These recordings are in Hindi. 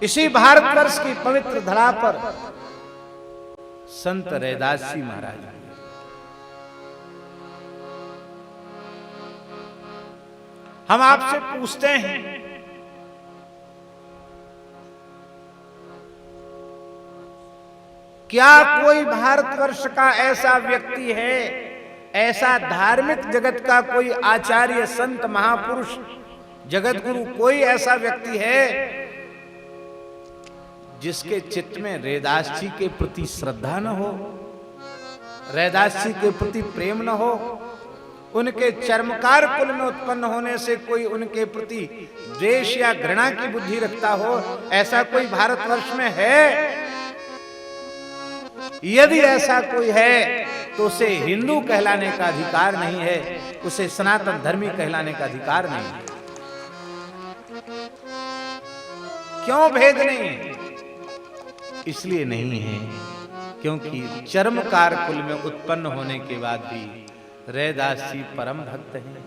इसी भारतवर्ष की पवित्र धरा पर संत रैदास जी महाराज, हम आपसे पूछते हैं, क्या कोई भारतवर्ष का ऐसा व्यक्ति है, ऐसा धार्मिक जगत का कोई आचार्य, संत, महापुरुष, जगत गुरु, कोई ऐसा व्यक्ति है जिसके चित्त में रैदास जी के प्रति श्रद्धा न हो, रैदास जी के प्रति प्रेम न हो, उनके चर्मकार कुल में उत्पन्न होने से कोई उनके प्रति द्वेष या घृणा की बुद्धि रखता हो? ऐसा कोई भारतवर्ष में है? यदि ऐसा कोई है तो उसे हिंदू कहलाने का अधिकार नहीं है, उसे सनातन धर्मी कहलाने का अधिकार नहीं है। क्यों भेद नहीं है? इसलिए नहीं है क्योंकि चर्मकार कुल में उत्पन्न होने के बाद भी रैदास जी परम भक्त हैं।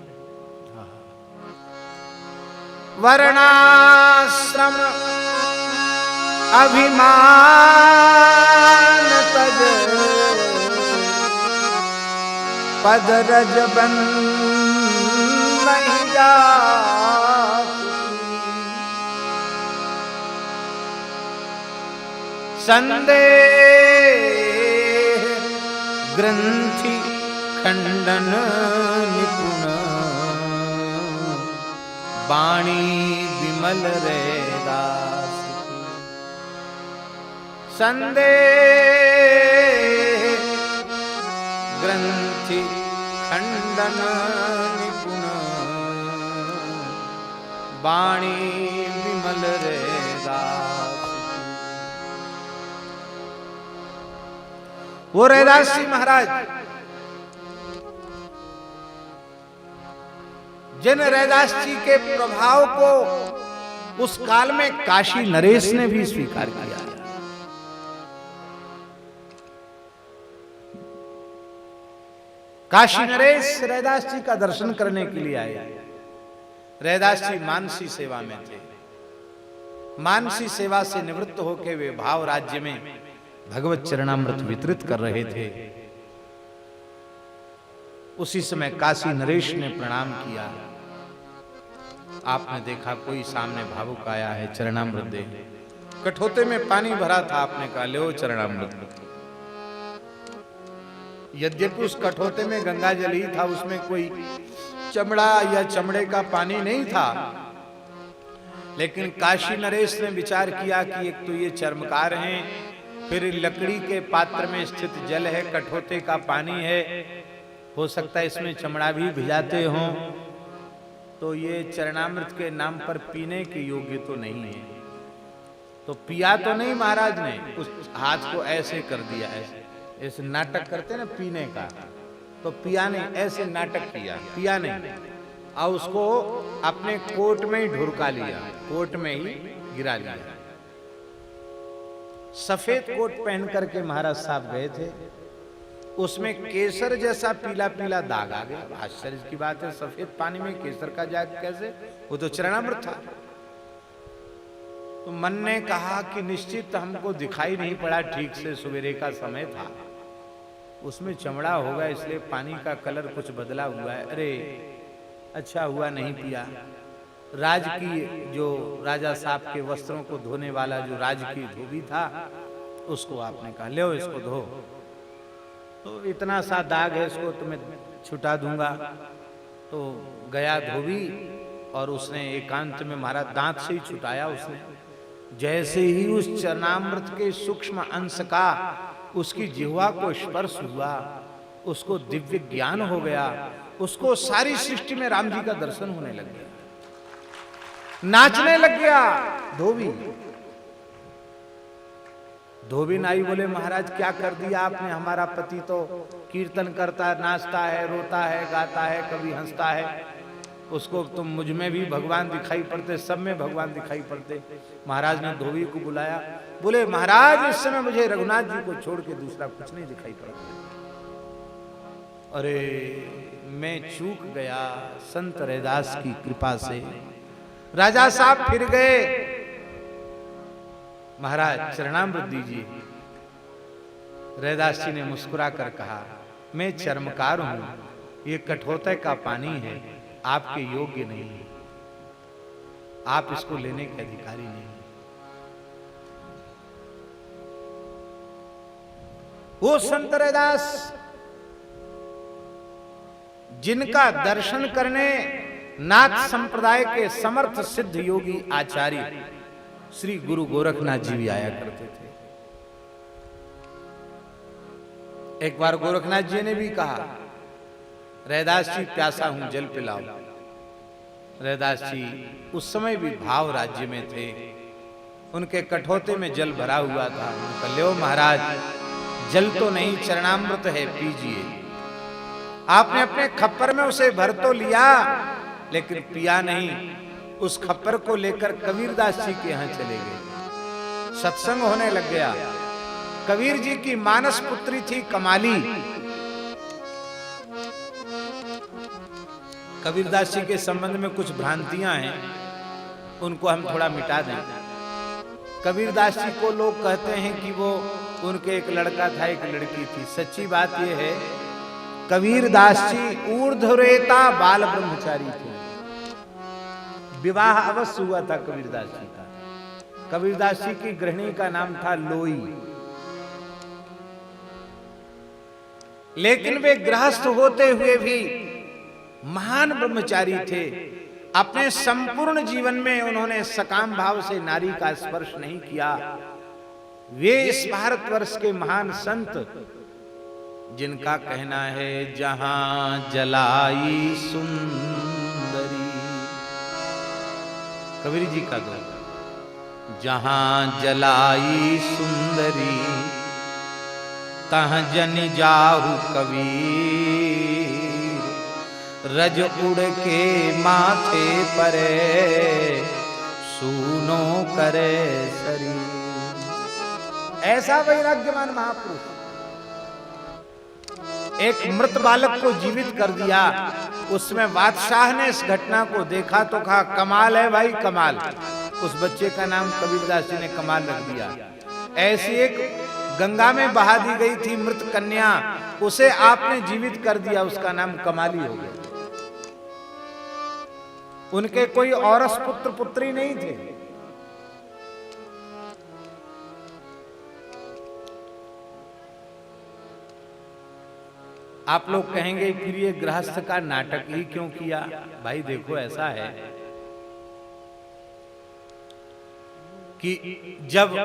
वर्णाश्रम अभिमान तज पद रज बन नहीं जा, संदेह ग्रंथि खंडन निपुण, वाणी विमल रैदास की। संदेह ग्रंथि खंडन निपुण, वाणी विमल रैदास की। वो रैदास जी महाराज जिन रैदास जी के प्रभाव को उस काल में काशी नरेश ने भी स्वीकार किया। काशी नरेश रैदास जी का दर्शन करने के लिए आए। रैदास जी मानसी सेवा में थे। मानसी सेवा से निवृत्त होकर वे भाव राज्य में भगवत चरणामृत वितरित कर रहे थे। उसी समय काशी नरेश ने प्रणाम किया। आपने देखा कोई सामने भावुक आया है, चरणामृत दे। कठोते में पानी भरा था, आपने कहा ले चरणामृत। यद्यपि उस कठोते में गंगा जल ही था, उसमें कोई चमड़ा या चमड़े का पानी नहीं था, लेकिन काशी नरेश ने विचार किया कि एक तो ये चर्मकार हैं, फिर लकड़ी के पात्र में स्थित जल है, कठोते का पानी है, हो सकता है इसमें चमड़ा भी भिजाते हों, तो ये चरणामृत के नाम पर पीने के योग्य तो नहीं है। तो पिया तो नहीं महाराज ने, उस हाथ को ऐसे कर दिया, ऐसे नाटक करते ना पीने का, तो पिया नहीं, ऐसे नाटक किया, पिया नहीं, और उसको अपने कोट में ही ढुरका लिया, कोट में ही गिरा लिया। सफेद कोट पहन करके महाराज साहब गए थे, उसमें केसर जैसा पीला पीला दाग आ गया। आश्चर्य की बात है, सफेद पानी में केसर का दाग कैसे? वो तो चरणामृत था। तो मन ने कहा कि निश्चित हमको दिखाई नहीं पड़ा ठीक से, सवेरे का समय था, उसमें चमड़ा होगा इसलिए पानी का कलर कुछ बदला हुआ है। अरे अच्छा हुआ नहीं पिया। राज की जो राजा साहब के वस्त्रों को धोने वाला जो राज की धोबी था, उसको आपने कहा ले इसको धो, तो इतना सा दाग है, इसको तुम्हें छुटा दूंगा। तो गया धोबी और उसने एकांत में महाराज दांत से ही छुटाया। उसने जैसे ही उस चरणामृत के सूक्ष्म अंश का उसकी जिह्वा को स्पर्श हुआ, उसको दिव्य ज्ञान हो गया, उसको सारी सृष्टि में राम जी का दर्शन होने लग गया, नाचने लग गया। धोबी नाई बोले महाराज क्या कर दिया आपने, हमारा पति तो कीर्तन करता है, नाचता है, रोता है, गाता है, कभी हंसता है, उसको तुम मुझ में भी भगवान दिखाई पड़ते, सब में भगवान दिखाई पड़ते। महाराज ने धोबी को बुलाया, बोले महाराज इस समय मुझे रघुनाथ जी को छोड़ के दूसरा कुछ नहीं दिखाई पड़ता। अरे मैं चूक गया, संत रैदास की कृपा से। राजा साहब फिर गए, महाराज चरणामृत दीजिए। रैदास जी ने मुस्कुरा कर कहा, मैं चर्मकार हूं, ये कठोते का पानी है, आपके योग्य नहीं है, आप इसको लेने के अधिकारी नहीं। वो संत रैदास जिनका दर्शन करने नाथ संप्रदाय के समर्थ सिद्ध योगी आचार्य श्री गुरु गोरखनाथ जी भी आया करते थे। एक बार गोरखनाथ जी ने भी कहा, रैदास जी प्यासा हूं, जल पिलाओ। रैदास जी उस समय भी भाव राज्य में थे, उनके कठोते में जल भरा हुआ था। उनका लो महाराज, जल तो नहीं चरणामृत है, पीजिए। आपने अपने खप्पर में उसे भर तो लिया, लेकिन पिया नहीं। उस खप्पर को लेकर कबीरदास जी के यहां चले गए। सत्संग होने लग गया। कबीर जी की मानस पुत्री थी कमाली। कबीरदास जी के संबंध में कुछ भ्रांतियां हैं, उनको हम थोड़ा मिटा दें। कबीरदास जी को लोग कहते हैं कि वो उनके एक लड़का था, एक लड़की थी। सच्ची बात यह है, कबीरदास जी ऊर्ध्वरेता बाल ब्रह्मचारी थे। विवाह अवश्य हुआ था कबीरदास जी का। कबीरदास जी की गृहिणी का नाम था लोई, लेकिन वे गृहस्थ होते हुए भी महान ब्रह्मचारी थे। अपने संपूर्ण जीवन में उन्होंने सकाम भाव से नारी का स्पर्श नहीं किया। वे इस भारतवर्ष के महान संत, जिनका कहना है जहां जलाई सुंदरी, कबीर जी का दो, जहां जलाई सुंदरी तहाँ जन जाहु कबीर, रज उड़ के माथे परे सूनो करे शरीर। ऐसा वैराग्यवान महापुरुष एक मृत बालक को जीवित कर दिया। उसमें बादशाह ने इस घटना को देखा तो कहा, कमाल है भाई कमाल। उस बच्चे का नाम कबीरदास जी ने कमाल रख दिया। ऐसी एक गंगा में बहा दी गई थी मृत कन्या, उसे आपने जीवित कर दिया, उसका नाम कमाली हो गया। उनके कोई औरस पुत्र पुत्री नहीं थे। आप लोग कहेंगे कि ये गृहस्थ का नाटक ही क्यों किया? भाई देखो, ऐसा है कि जब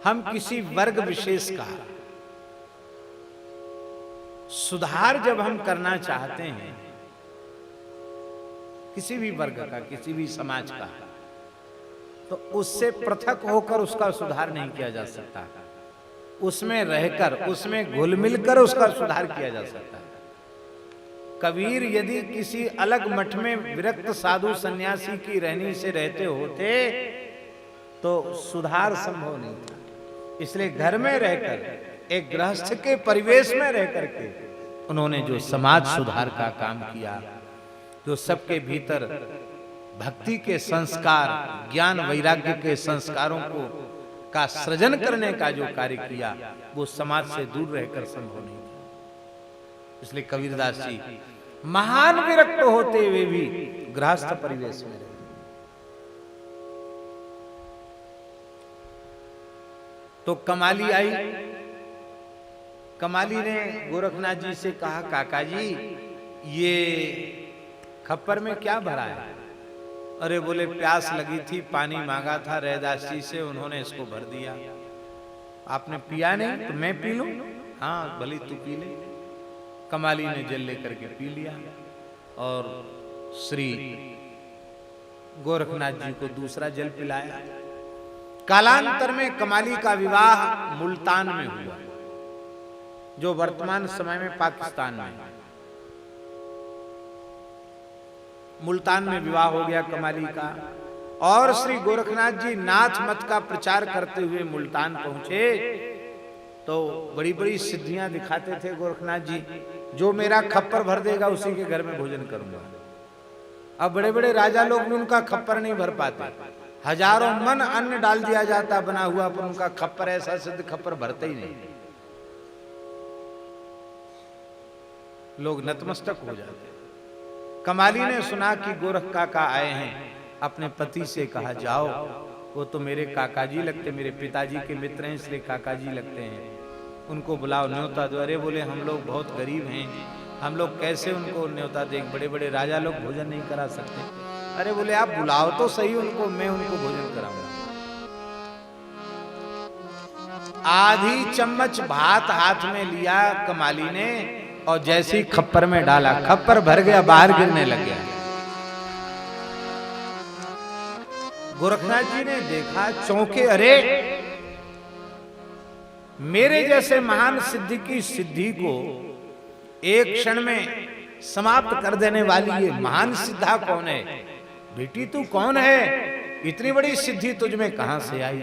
हम किसी वर्ग विशेष का सुधार जब हम करना चाहते हैं, किसी भी वर्ग का, किसी भी समाज का, तो उससे पृथक होकर उसका सुधार नहीं किया जा सकता। उसमें रहकर, उसमें घुल मिलकर उसका सुधार किया जा सकता है। कबीर यदि किसी अलग मठ में विरक्त साधु सन्यासी की रहनी से रहते होते तो सुधार संभव नहीं था। इसलिए घर में रहकर, एक गृहस्थ के परिवेश में रहकर के उन्होंने जो समाज सुधार का काम किया, जो सबके भीतर भक्ति के संस्कार, ज्ञान वैराग्य के संस्कारों को का सृजन करने का जो कार्य किया, वो समाज से दूर रहकर संभव नहीं था। इसलिए कबीरदास जी महान विरक्त होते हुए भी गृहस्थ परिवेश में रहे। तो कमाली आई। कमाली ने गोरखनाथ जी से कहा, काका जी ये खप्पर में क्या भरा है? अरे बोले, प्यास लगी थी, पानी मांगा था रैदास जी से, उन्होंने इसको भर दिया। आपने पिया नहीं तो मैं पी लूं? हाँ भले तू पी ले। कमाली ने जल लेकर के पी लिया और श्री गोरखनाथ जी को दूसरा जल पिलाया। कालांतर में कमाली का विवाह मुल्तान में हुआ, जो वर्तमान समय में पाकिस्तान में है। मुल्तान में विवाह हो गया कमाली का, और श्री गोरखनाथ जी नाथ मत का प्रचार करते हुए मुल्तान पहुंचे तो बड़ी बड़ी सिद्धियां दिखाते थे गोरखनाथ जी। जो मेरा खप्पर भर देगा उसी के घर में भोजन करूंगा। अब बड़े बड़े राजा लोग भी उनका खप्पर नहीं भर पाते, हजारों मन अन्न डाल दिया जाता बना हुआ, पर उनका खप्पर ऐसा सिद्ध खप्पर भरते ही नहीं, लोग नतमस्तक हो जाते। कमाली ने सुना कि गोरख काका आए हैं, अपने पति से कहा जाओ, वो तो मेरे काका जी लगते, मेरे पिताजी के मित्र हैं इसलिए काका जी लगते हैं, उनको बुलाओ, न्योता दो। अरे बोले हम लोग बहुत गरीब हैं, हम लोग कैसे उनको न्योता दें, बड़े बड़े राजा लोग भोजन नहीं करा सकते। अरे बोले आप बुलाओ तो सही उनको, मैं उनको भोजन कराऊंगा। आधी चम्मच भात हाथ में लिया कमाली ने, और जैसे ही खप्पर में डाला, खप्पर भर गया, बाहर गिरने लग गया। गोरखनाथ जी ने देखा, चौंके, अरे मेरे जैसे महान सिद्धि की सिद्धि को एक क्षण में समाप्त कर देने वाली ये महान सिद्धा कौन है? बेटी तू कौन है? इतनी बड़ी सिद्धि तुझ में कहां से आई?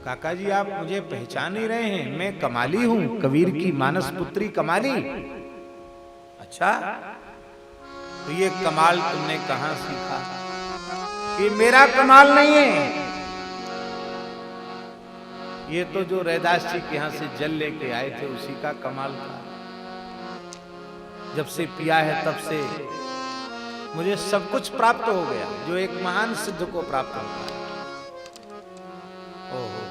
काका जी आप मुझे पहचान नहीं रहे हैं, मैं कमाली हूं, कबीर की मानस पुत्री कमाली। अच्छा, तो ये कमाल तुमने कहां सीखा? ये मेरा कमाल नहीं है, ये तो जो रैदास जी के यहां से जल लेके आए थे उसी का कमाल था। जब से पिया है तब से मुझे सब कुछ प्राप्त हो गया जो एक महान सिद्ध को प्राप्त होता है। ओहो,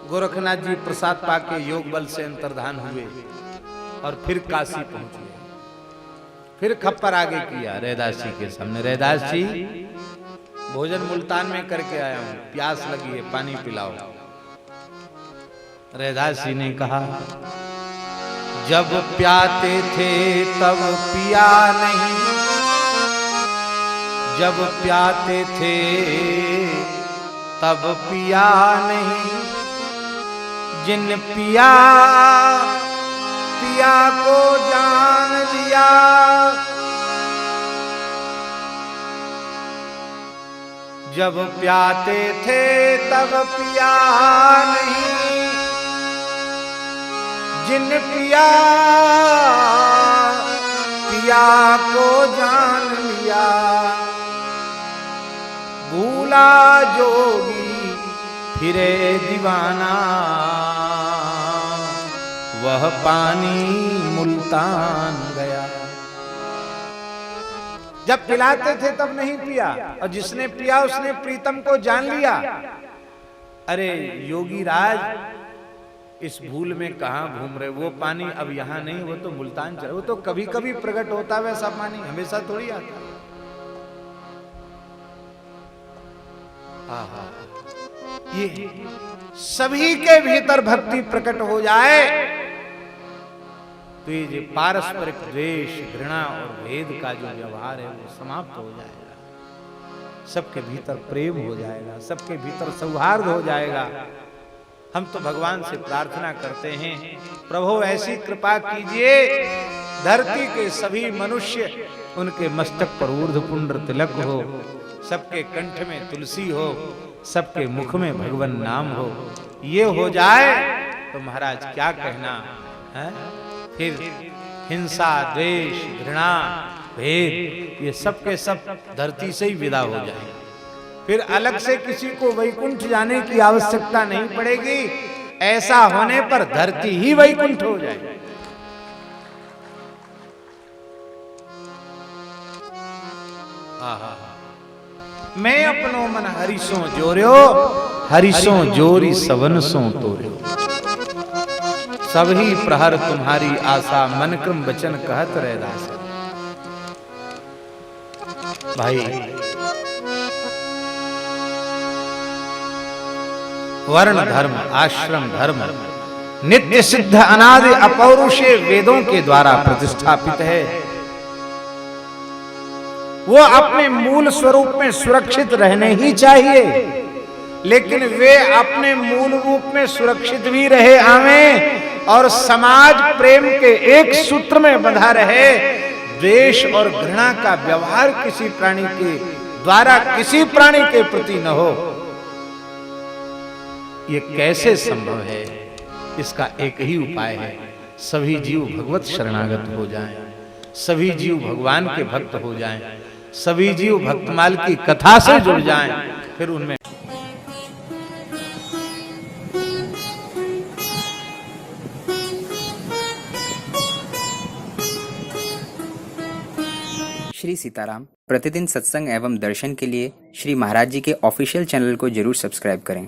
गोरखनाथ जी प्रसाद पाके योग बल से अंतर्धान हुए और फिर काशी पहुंचे। फिर खप्पर आगे किया रैदास जी के सामने, रैदास जी भोजन मुल्तान में करके आया हूं, प्यास लगी है, पानी पिलाओ। रैदास जी ने कहा, जब प्याते थे तब पिया नहीं, जब प्याते थे तब पिया नहीं, जिन पिया पिया को जान लिया, जब प्याते थे तब पिया नहीं, जिन पिया पिया को जान लिया, भूला जोगी फिरे दीवाना, वह पानी मुल्तान गया। जब पिलाते थे तब नहीं पिया, और जिसने पिया उसने प्रीतम को जान लिया। अरे योगी राज इस भूल में कहां घूम रहे, वो पानी अब यहां नहीं, वो तो मुल्तान चला, वो तो कभी कभी प्रकट होता है, वैसा पानी हमेशा थोड़ी आता। आहा, ये सभी के भीतर भक्ति प्रकट हो जाए तो ये पारस्परिक द्वेष, घृणा और भेद का जो व्यवहार है वो समाप्त हो जाएगा, सबके भीतर प्रेम हो जाएगा, सबके भीतर सौहार्द हो जाएगा। हम तो भगवान से प्रार्थना करते हैं, प्रभु ऐसी कृपा कीजिए धरती के सभी मनुष्य उनके मस्तक पर ऊर्ध्व पुंड्र तिलक हो, सबके कंठ में तुलसी हो, सबके मुख में भगवान नाम हो। ये हो जाए तो महाराज क्या कहना है? फिर हिंसा, द्वेष, घृणा, भेद ये सब के सब धरती से ही विदा हो जाए। फिर अलग से किसी को वैकुंठ जाने की आवश्यकता नहीं पड़ेगी, ऐसा होने पर धरती ही वैकुंठ हो जाए। मैं अपनो मन हरिसों जोर्यो, हरिसों जोरी सवन सो तोर्यो, सभी प्रहर तुम्हारी आशा, मन क्रम वचन कहत रैदास। भाई वर्ण धर्म, आश्रम धर्म नित्य सिद्ध अनादि अपौरुषेय वेदों के द्वारा प्रतिष्ठापित है। वो अपने मूल स्वरूप में सुरक्षित रहने ही चाहिए, लेकिन वे अपने मूल रूप में सुरक्षित भी रहे आवें और समाज प्रेम के एक सूत्र में बंधा रहे। द्वेष और घृणा का व्यवहार किसी प्राणी के द्वारा किसी प्राणी के प्रति न हो, ये कैसे संभव है? इसका एक ही उपाय है, सभी जीव भगवत शरणागत हो जाएं। सभी जीव भगवान के भक्त हो जाएं, सभी जीव भक्तमाल की कथा से जुड़ जाएं, फिर उनमें श्री सीताराम। प्रतिदिन सत्संग एवं दर्शन के लिए श्री महाराज जी के ऑफिशियल चैनल को जरूर सब्सक्राइब करें।